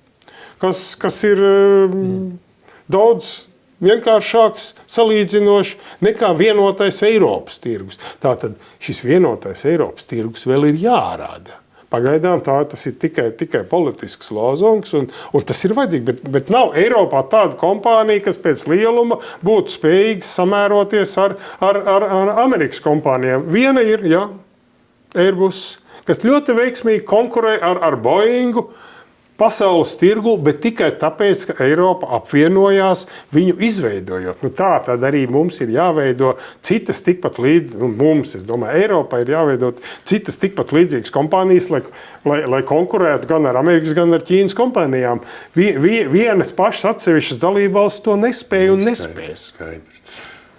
Speaker 1: kas ir daudz vienkāršāks salīdzinoši nekā vienotais Eiropas tirgus. Tātad šis vienotais Eiropas tirgus vēl ir jārāda. Pagaidām tas ir tikai politisks lozungs, un tas ir vajadzīgi, bet nav Eiropā tāda kompānija, kas pēc lieluma būtu spējīga samēroties ar Amerikas kompānijām. Viena ir, Airbus, kas ļoti veiksmīgi konkurē ar Boeingu pasaules tirgu, bet tikai tāpēc, ka Eiropa apvienojās viņu izveidojot. Tā tad arī mums ir jāveido citas tikpat mums, es domāju, Eiropā ir jāveidot citas tikpat līdzīgas kompānijas, lai konkurētu gan ar Amerikas, gan ar Ķīnas kompānijām. Vienas pašas atsevišķas dalībvalstis to nespēja un nespēs.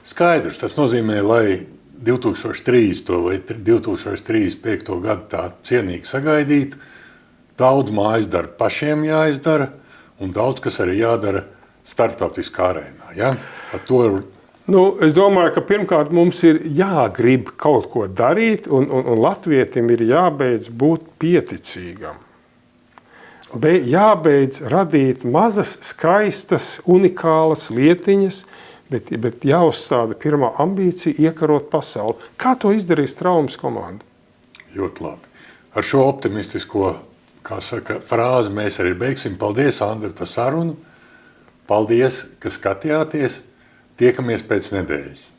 Speaker 2: Skaidrs. Tas nozīmē, lai 2030. vai 2035. gadu tā cienīgi sagaidītu, daudz mājas darba pašiem jāizdara, un daudz, kas arī jādara starptautiskā arēnā. Ja?
Speaker 1: Es domāju, ka pirmkārt mums ir jāgrib kaut ko darīt, un latvietim ir jābeidz būt pieticīgam. jābeidz radīt mazas, skaistas, unikālas lietiņas, bet jāuzstāda pirmā ambīcija iekarot pasauli. Kā to izdarīs Traumas komanda?
Speaker 2: Ļoti labi. Ar šo optimistisko, frāzi mēs arī beigsim. Paldies, Andri, par sarunu. Paldies, ka skatījāties. Tiekamies pēc nedēļas.